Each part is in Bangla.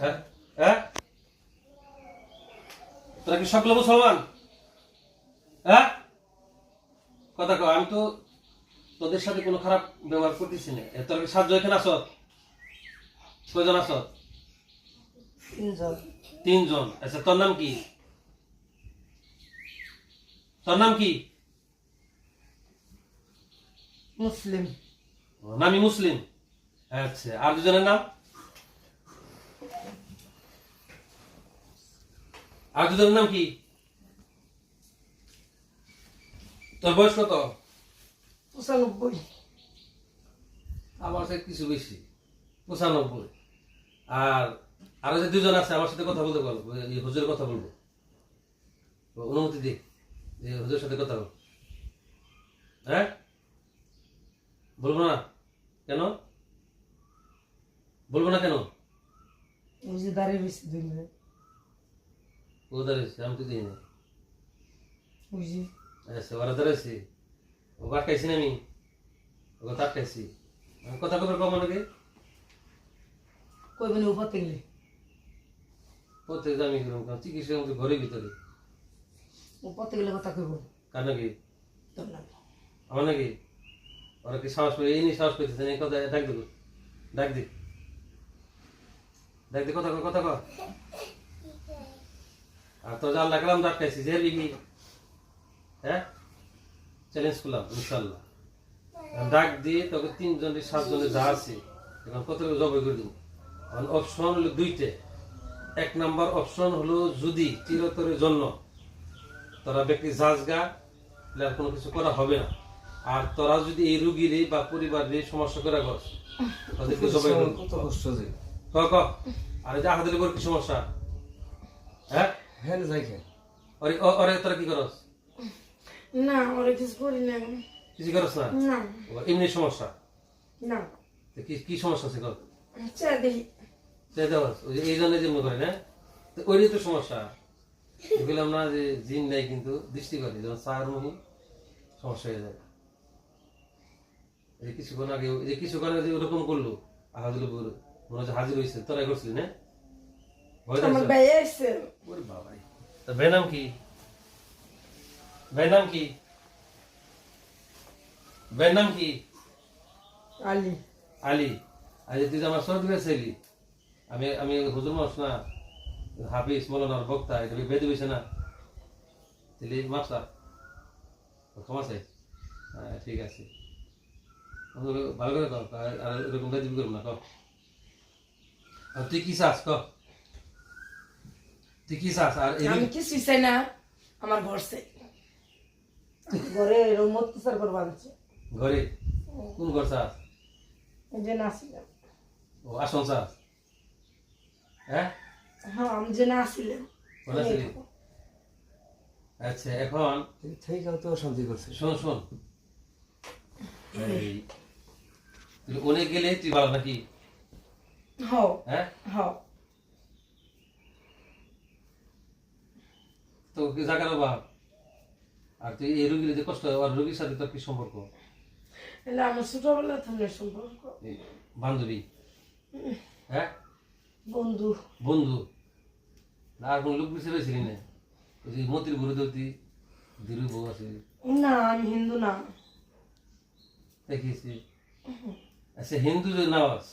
হ্যাঁ হ্যাঁ তোরা কি সকল মুসলমান? হ্যাঁ কথা কও, আমি তো তোদের সাথে কোনো খারাপ ব্যবহার করতেছি না। তোরা কি 7 জন এখানে আছো? কয়জন আছো? 3 জন। 3 জন। আচ্ছা, তোর নাম কি? তোর নাম কি? মুসলিম। নামি মুসলিম। আচ্ছা, আর দুজনের নাম? আর দুজনের নাম কি? তোর বয়স কত? 95। আমার সাথে কিছু বেশি, 95। আর আরো যে 2 জন আছে আমার সাথে কথা বলতে বলবো, এই হুজুরের কথা বলবো, অনুমতি দে যে হুজুরের সাথে কথা বল। হ্যাঁ বলবো না কেন? বলবো না কেন? ওই যে দাঁড়িয়ে রয়েছে 2 মিনিট। ও দাঁড়িয়েছে, আমি তো দিই না। ওই যে আচ্ছা, ওরা দাঁড়িয়েছে, ও আটকাইছি না আমি, ওকে তো আটকাইছি। আমি কথা কবে কম নাকি? কইবেন উপর থেকে। প্রত্যেক আমি চিকিৎসা আমাদের ঘরের ভিতরে। উপর থেকে কথা কইব। কার নাকি? তোর নাম। আমার নাকি? ওরা কি সাহস পেয়ে, এই নিয়ে সাহস পেতেছে, এই কথা ডাক দেবো, ডাক দি, ডাক দি, কথা কর, কথা কর। আর তোর আল্লাহ কালাম আটকাইছি, যে বিবি, হ্যাঁ চ্যালেঞ্জ করলাম ইনশাল্লাহ। ডাক দিয়ে তোকে 3 জনের 7 জনের যা আছে এখন কত জবাই করে দিব। অপশন হলো 2টে। 1 নাম্বার অপশন হলো যদি চিরতরের জন্য তোরা ব্যক্তি জাজগা আর কোনো কিছু করা হবে না। আর তোরা যদি এই রুগীর বা পরিবারের সমস্যা করে গস তাদেরকে জবাই করবো। কত কষ্ট যে ক আর এই যে আহাদের উপর কি সমস্যা? হ্যাঁ হ্যাঁ যাই খেয়ে ওরে ওরে তোরা কি করস? না, ওরে কিছু করি না। কিছু করস না? না এমনি সমস্যা? না। কি কি সমস্যা আছে কর? আচ্ছা দেখি। ওই যে এই জন্য যে মনে করে না, তো ওইটাই তো সমস্যা। বললাম না যে জিন নাই কিন্তু দৃষ্টি করে, যখন চার মুহি সমস্যা হয়ে যায়। এই যে কিছুক্ষণ আগে, এই যে কিছুক্ষণ আগে যে ওরকম করলো আহাদুল মনে হচ্ছে হাজির হয়েছে, তোরাই করছিলি না? ভয় আমার লাগছে? ভাই আসছে। ওরে বাবাই, তা ভাই নাম কি? ভাই নাম কি? ভাই নাম কি? আলী। আলী। আজ তুই যে আমার সর্দি ছেলি, আমি আমি হুজুর মাস না, হাফিজ মৌলানার বক্তা, এটা বেঁধে হয়েছে না? তাহলে মাপসা ক্ষমা চাই। হ্যাঁ ঠিক আছে, ভালো করে কর, আর এরকম বেঁধে করবো না। কর আর তুই কি চাস? কর তুই কি চাস? আর আমি কিছুই চাই না, আমার ঘর চাই। ঘরে এরকম অত্যাচার করবো আনছে। ঘরে কোন ঘর চাস? এই যে নাছিলাম। ও আসন চাস? হ্যাঁ হ্যাঁ, আমি যে নাছিলাম। ভালো আছিলি? আচ্ছা এখন থেকে তো শান্তি করছে শোন শোন, এই তুই অনেক গেলে তুই ভালো নাকি? হও হ্যাঁ হও। তো কি জায়গার অভাব, আর তুই এই রুগীর যে কষ্ট হয়, আর রুগীর সাথে তোর কি সম্পর্ক? এলে আমার ছোটবেলা থেকে সম্পর্ক। এই বান্ধবী? হ্যাঁ বন্ধু। বন্ধু? না আর কোন লোক বেশি পেয়েছিলি না? ওই যে মতির ঘুরে দৌতি ধীরু বউ আছে, না, আমি হিন্দু না। দেখিয়েছি। আচ্ছা হিন্দু যে নাওয়াজ,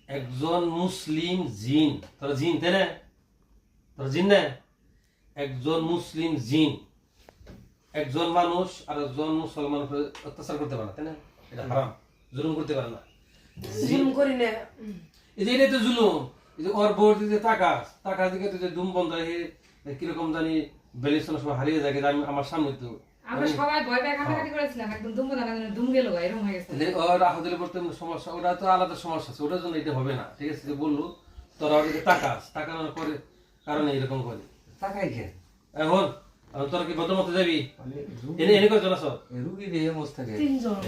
একজন মুসলিম জিন, তোরা জিন তাই না? তোরা জিন না? একজন মুসলিম জিন একজন মানুষ আর একজন মুসলমান অত্যাচার করতে পারে না, তাই না? এটা হারাম, জুলুম করতে পারে না। জুলুম করি না। এই যে এটাই তো জুলুম। এই যে ওর বোর্ড যে টাকা দিকে তো যে দুম বন্ধ হয়ে কিরকম জানি বেলিশনের সময় হারিয়ে যায়, আমি আমার সামনে তো আমরা সবাই ভয় পেয়ে কাটাকাটি করেছিলাম, একদম দুম বন্ধ দুম গেল এরকম হয়ে গেছে। ওর আহতের উপর তেমন সমস্যা, ওটা তো আলাদা সমস্যা আছে, ওটার জন্য এটা হবে না। ঠিক আছে, যে বললো তোরা ওর যে টাকা পরে কারণে এরকম করে। টাকাই খেয়ে এখন তোরা কি ভদ্র মতো যাবি? মানে এনে এনে কয়জন আছো? রুগী দিয়ে অবস্থা 3 জন।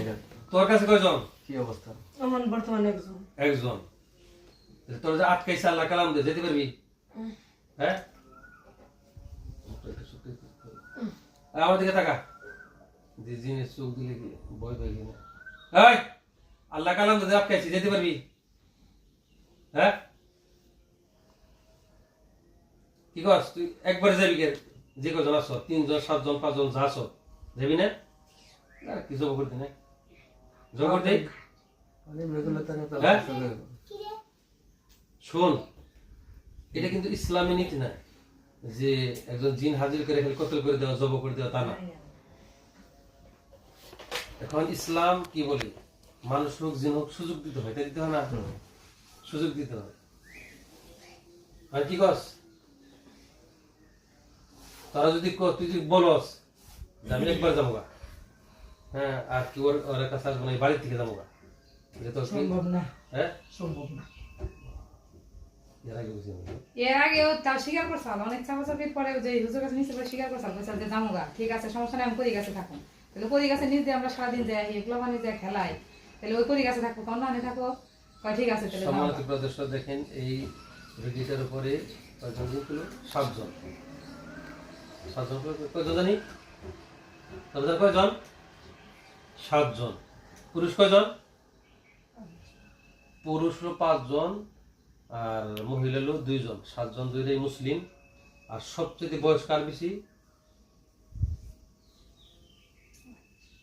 তোর কাছে কয়জন? কি অবস্থা? আমার বর্তমানে একজন। একজন। তোর যে আটকাইছে আল্লাহ কালাম দিয়ে যেতে পারবি? হ্যাঁ আমার দিকে টাকা জিনিস চোখ দিলে কি ভয় পেয়ে গেলে, এই আল্লাহ কালাম দিয়ে আটকাইছি, যেতে পারবি? হ্যাঁ কি কস তুই একবারে যাবি কে যে কজন আস 3 জন 7 জন 5 জন যা আস যাবি না না কি জব করতে না জব করতে মানে রেগুলার টাকা তো হ্যাঁ? শোন এটা কিন্তু ইসলামী নীতি না যে একজন জিন হাজির করে খালি কতল করে দেওয়া জব করে দেওয়া তা না এখন ইসলাম কি বলে মানুষ হোক জিন হোক সুযোগ দিতে হয় তাই দিতে হয় না সুযোগ দিতে হয় আর কি কস তারা যদি তুই যদি বলস যে আমি একবার যাবো গা, হ্যাঁ আর কি ওর কাছে আসবো না এই বাড়ির থেকে যাবো গা। এটা তো কি- সম্ভব না হ্যাঁ সম্ভব না এর আগে বুঝি আমি। এর আগেও তার স্বীকার করছাল অনেক চাপাচাপির পরে যে হুজুর কাছে নিচে পরে স্বীকার করছাল বলছাল যে জামুগা ঠিক আছে সমস্যা নেই আমি করি গাছে থাকুন তাহলে করি গাছে নিচ দিয়ে আমরা সারাদিন যাই এগুলো মানে যে খেলাই তাহলে ওই করি গাছে থাকবো কন্যা আনে থাকো কয় ঠিক আছে তাহলে সম্মানিত জামুগা। প্রদর্শক দেখেন এই রোগীটার উপরে কয়জন ছিল 7 জন 7 জন কয়জন জানি আপনাদের কয়জন 7 জন পুরুষ কয়জন পুরুষ হলো 5 জন আর মহিলা হলো 2 জন 7 জন দুইটাই মুসলিম আর সবচেয়ে বয়স কার বেশি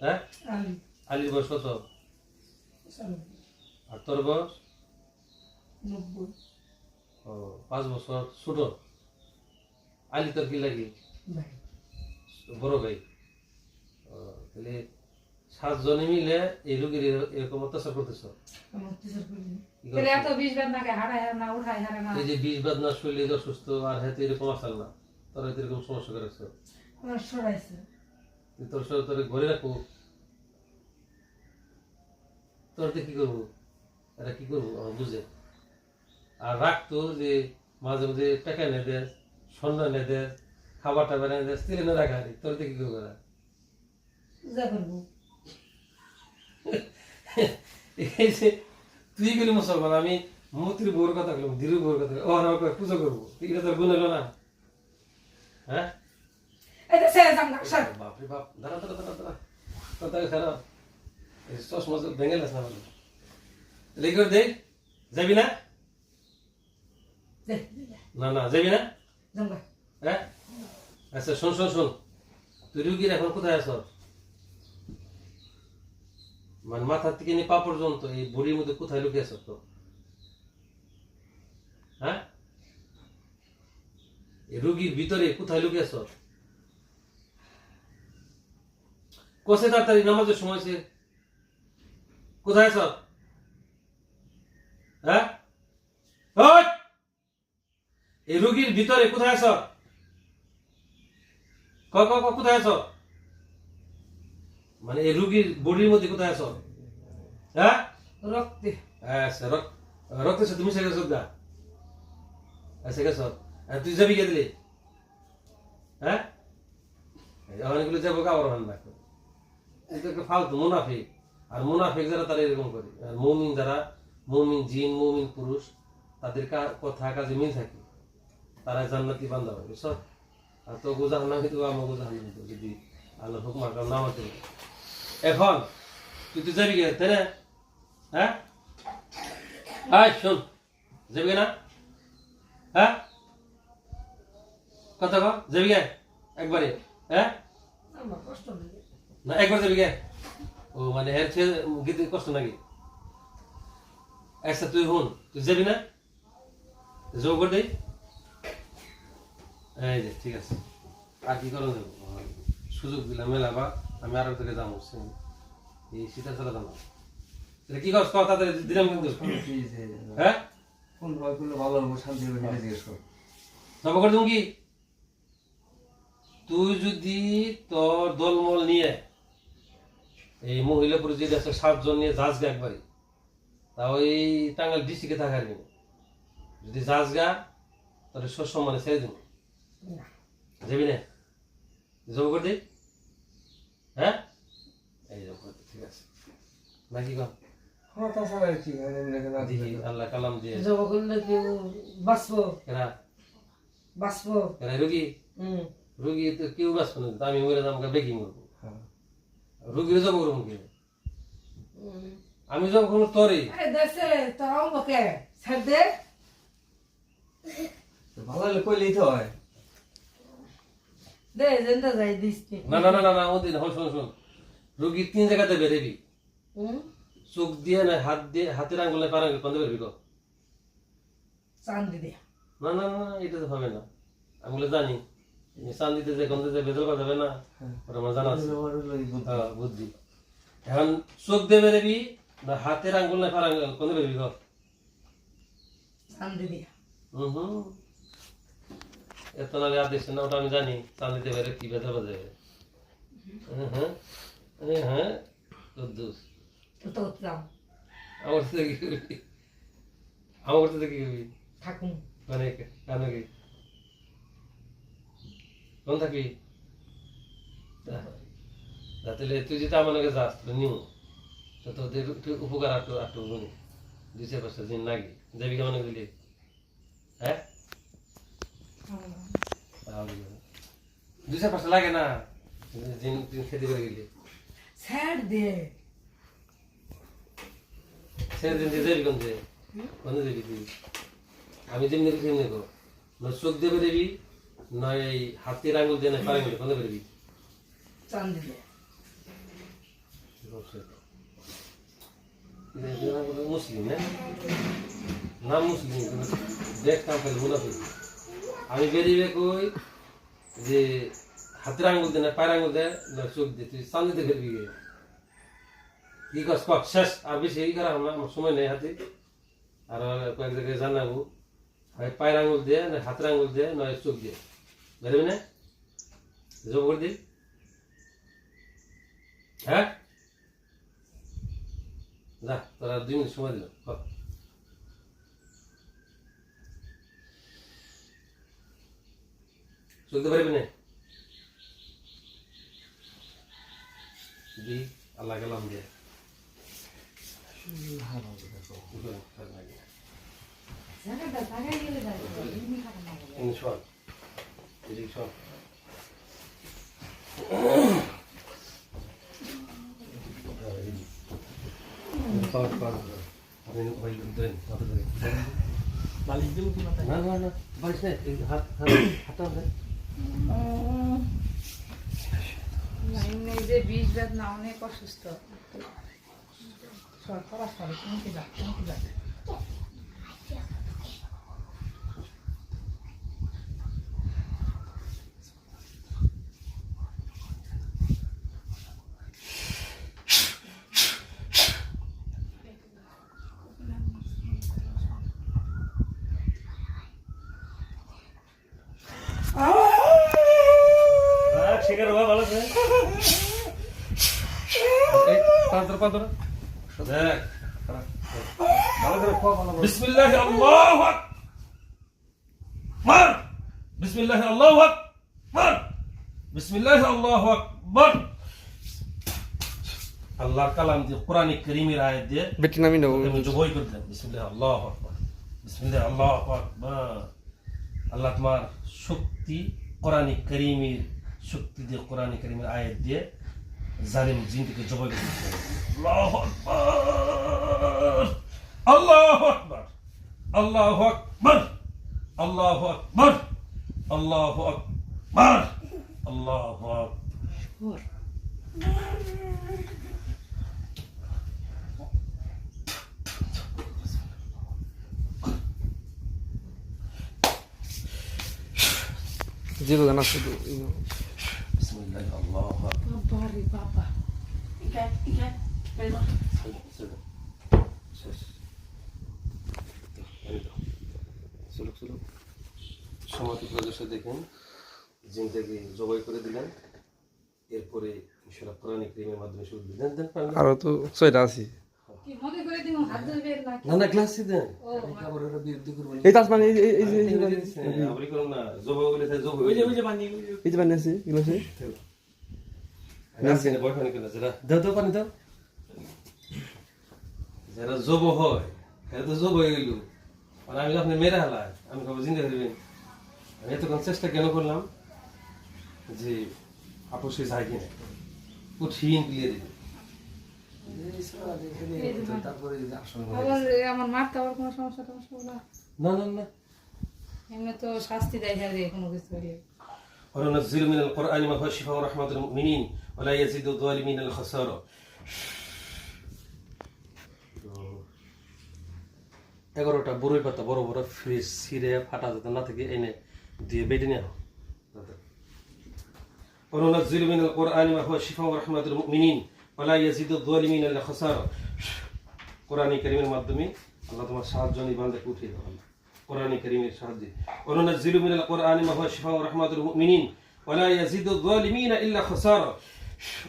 হ্যাঁ আলি আলীর বয়স কত আর তোর বয়স 90 ও 5 বছর ছোট আলী তোর কি লাগে ভাই বড় ভাই ও, তাহলে 7 জনে মিলে এই রোগীর এরকম অত্যাচার করতেছ আমার টিচার করি কি তাহলে এত করছো? বিষ বেদনাকে হারায় না উঠায় হারে না এই যে বিষ বেদনা শরীরে অসুস্থ আর হাতে এরকম আসাল না তোর হাতে এরকম সমস্যা করেছ আমার সরাইছে তোর সাথে তোর ঘরে রাখো তোর কি করবো এটা কি করবো আমার বুঝে আর রাখতো যে মাঝে মাঝে টাকা এনে দে স্বর্ণ এনে দে খাবার টাবার এনে দে স্ত্রী এনে রাখা তোর কি করবো এরা? যা করবো এই যে তুই গেলি মুসলমান আমি মূর্তির বউর কথা বললাম ধীর বউর কথা ও আমার কয় পূজা করবো এটা তোর গুণ হলো না হ্যাঁ এটা ছেড়ে যাম না স্যার বাপরে বাপ দাঁড়া দাঁড়া দাঁড়া দাঁড়া কথা খারাপ এই চশমা ভেঙে লাস না বলো রেকর্ড দে যাবি না না না যাবি না জামগা হ্যাঁ আচ্ছা শোন শোন শোন তুই রুগীর এখন কোথায় আছ মানে মাথার থেকে নিয়ে পা পর্যন্ত এই বডির মধ্যে কোথায় লুকিয়ে আছ তো হ্যাঁ এই রুগীর ভিতরে কোথায় লুকিয়ে আছ কোসে তাড়াতাড়ি নামাজের সময় হয়েছে কোথায় আছ হ্যাঁ ওই! এই রুগীর ভিতরে কোথায় আছ কোথায় আছ মানে এই রুগীর বডির মধ্যে কোথায় আছ হ্যাঁ রক্তে আচ্ছা রক্তের সাথে মিশে গেছ গা আচ্ছা গেছ তুই যাবি কে দিলি হ্যাঁ অনেকগুলো যাবো কাবার না এটা একটা ফালতু মুনাফিক আর মুনাফিক যারা তারা এরকম করে আর মৌমিন যারা মৌমিন জিন মৌমিন পুরুষ তাদের কথা কাজে মিল থাকে তারা জান্নাতি বান্দা হবে সব আর তো গোজাহান না কিন্তু আমার গোজাহান না কিন্তু যদি আল্লাহ হুকুম আর নাম আছে এখন তুই তো যাবি কে তাই না হ্যাঁ আয় শোন যাবি না হ্যাঁ কথা কো যাবি কে একবারে হ্যাঁ আমার কষ্ট লাগে না একবার যাবি কে ও মানে এর চেয়ে গীতে কষ্ট নাকি আচ্ছা তুই হন তুই যাবি না যোগ করে দেই এই যে ঠিক আছে আর কি করো যাবো সুযোগ দিলাম মেলাবা আমি আরো থেকে যাবো এই শীতের চলে যাবো তাহলে কি করছ কথা দিলাম কিন্তু হ্যাঁ কোন ভয় করলে ভালো হবে শান্তি হবে এটা জিজ্ঞেস কর জব করে দেবো কি তুই যদি তোর দলমল নিয়ে এই মহিলা পুরুষ যদি আছে 7 জন নিয়ে যাস গা একবারে তা ওই টাঙ্গাইল ডিস্ট্রিক্টে থাকার নেই যদি যাস গা তাহলে সসম্মানে ছেড়ে দেবো না যাবি না জব করে দিই হ্যাঁ এই জব করে ঠিক আছে নাকি কম হ্যাঁ তাছাড়া আর কি মানে এমনি করে না দেখি আল্লাহ কালাম দিয়ে জবা করলে কেউ বাঁচবো এরা বাঁচবো এরা রুগী রুগী তো কেউ বাঁচবে না তো আমি মরে যাবো বেগি মরবো হ্যাঁ রুগীর জব করবো কি আমি জব করবো তোরই আরে দেশে তোর অঙ্গকে ছাড় দে তো ভালো হলে কইলেই তো হয় দে যেটা যাই দিস নি। না না না না না ওদিন হল শোন শোন রুগী 3 জায়গাতে বেরেবি হুম চোখ দিয়ে না হাত দিয়ে হাতের আঙ্গুলে পার আঙ্গুলে কোন বেরবি গো চান্দি দে না না না এটা তো হবে না আঙ্গুলে জানি নিশান দিতে যে গন্ধে যে বেদল যাবে না ওটা আমার জানা আছে আমার হলো এই বুদ্ধি। হ্যাঁ, বুদ্ধি এখন চোখ দিয়ে বেরেবি না হাতের আঙ্গুল না পার আঙ্গুল কোন বেরবি গো চান্দি দিয়া হুম এত না আদেশ না ওটা আমি জানি চান্দিতে বেরে কি বেদল যাবে হ্যাঁ হ্যাঁ হ্যাঁ কুদ্দুস তো তো যাম আমার সাথে কি করবি আমার সাথে কি করবি থাকুন মানে কেন কি কোন থাকবি তাহলে তুই যদি আমার লগে যাস তো নিউ তো তোদের একটু উপকার আটু আটু গুনি 2-5 দিন লাগে যাবি কেমন গেলি হ্যাঁ 2-5 লাগে না দিন দিন খেতে করে গেলি ছাড় দে সেদিন দিয়ে যাবি কোন যাবি তুই আমি যেমনি তেমনি করো নয় চোখ দেবে দেবি নয় এই হাতের আঙুল দিয়ে নয় পায়ে কোন করবি চান্দি দে মুসলিম না নাম মুসলিম দেখতাম খালি মুনাফিক আমি বেরিয়ে কই যে হাতের আঙুল দিয়ে না পায়ের আঙুল দেয় না চোখ দিয়ে তুই চান্দিতে ফেরবি গে কি কাজ কক শেষ আর বেশি এই করা আমরা আমার সময় নেই হাতে আর কয়েক জায়গায় জানাবো হয় পায়ের আঙুল দিয়ে না হাতের আঙুল দিয়ে নয় চোখ দিয়ে বেরোবি না জব করে দিই হ্যাঁ যা তোরা 2 মিনিট সময় দিল চলতে পারবি না দি আল্লাহ কালাম দিয়ে জায়গাটা জায়গায় গেলে যাবে এমনি খারাপ না লাগে শোন এদিকে শোন বালিশ দেবো কি মাথায়? না না না বাড়িস না হাত হাত এমনি যে বিষ বেদ না অনেক অসুস্থ সরকার সরে কমতে যাক শিকার হওয়া ভালো আছে পাঁচ দেখ ভালো করে খাওয়া ভালো করে। বিসমিল্লাহ আল্লাহু আকবার বিসমিল্লাহ আল্লাহু আকবার বিসমিল্লাহ আল্লাহু আকবার আল্লাহর কালাম দিয়ে কোরআনে কারীমের আয়াত দিয়ে বেটি নামি নেবো তুমি জবই করে দেন বিসমিল্লাহ আল্লাহু আকবার বিসমিল্লাহ আল্লাহু আকবার আল্লাহ তোমার শক্তি কোরআনে কারীমের শক্তি দিয়ে কোরআনে কারীমের আয়াত দিয়ে জালিম জিনকে জবই করে দেন আল্লাহু আকবার আল্লাহু আকবার আল্লাহু আকবার আল্লাহু আকবার আল্লাহু আকবার আল্লাহু আকবার জিরো জানা শুধু বিসমিল্লাহ আল্লাহু আকবার বাবা রে বাবা ইকা ইকা পেলো সমাধি প্রদর্শন দেখুন জিনটাকে জবাই করে দিলেন এরপরে ইনশাআল্লাহ কোরআন কারীমের মাধ্যমে শুরু দেন দেন পারবেন আরো তো 6টা আছে কি মনে করে দিমু হাত ধরবে না না না গ্লাসই দেন ও আবার ওরা বিরুদ্ধে করব এই তাসমান এই আপনি করুন না জবাই বলে তাই জবাই ওই যে বানি এই যে বানিয়ে আছে এগুলো আছে না বয়ফ্রেন্ড কেন যারা দাও পানি দাও যারা জব হয় এটা তো জব হয়ে গেল আর আমি আপনি মেরে হালাই আমি কবে জিন্দা করবেন আমি এতক্ষণ চেষ্টা কেন করলাম যে আপোষে যায় কিনা কঠিন ক্লিয়ার দিবে তারপরে আসলে আমার মারতে আবার কোনো সমস্যা টমস্যা হলো না না না এমনি তো শাস্তি দেয় হ্যাঁ রে কোনো কিছু হলে وننزل من القرآن ما هو شفاء ورحمة للمؤمنين ولا يزيد الظالمين إلا خسارة 11টা বড়ই পাতা বড় বড় ফ্রেশ ছিঁড়ে ফাটা যাতে না থাকে এনে দিয়ে বেটে নেওয়া وننزل من القرآن ما هو شفاء ورحمة للمؤمنين ولا يزيد الظالمين إلا خسارة কোরআন কারীমের মাধ্যমে আল্লাহ তোমার সাহায্য নিবান্দাকে উঠিয়ে দাও আল্লাহ কোরআন কারীমের সাহায্যে وننزل من القرآن ما هو شفاء ورحمة للمؤمنين ولا يزيد الظالمين إلا خسارة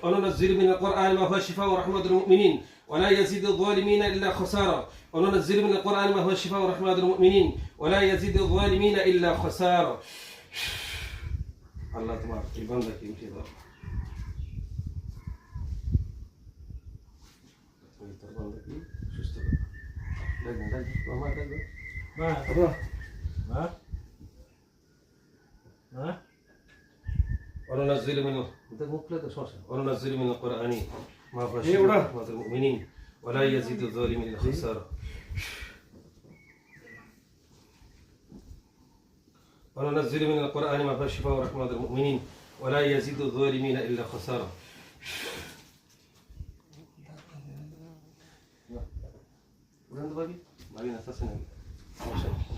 وننزل من القرآن ما هو شفاء ورحمة للمؤمنين ولا يزيد الظالمين إلا خسارة وننزل من القرآن ما هو شفاء ورحمة للمؤمنين ولا يزيد الظالمين إلا خسارة الله تبارك يبارك فيك يا رب وننزل من القرآن ما هو شفاء ورحمة للمؤمنين ولا يزيد الظالمين إلا خسارة وننزل من القرآن ما هو شفاء ورحمة للمؤمنين ولا يزيد الظالمين إلا خسارة Udah tuh pagi, bagi nasi nasi.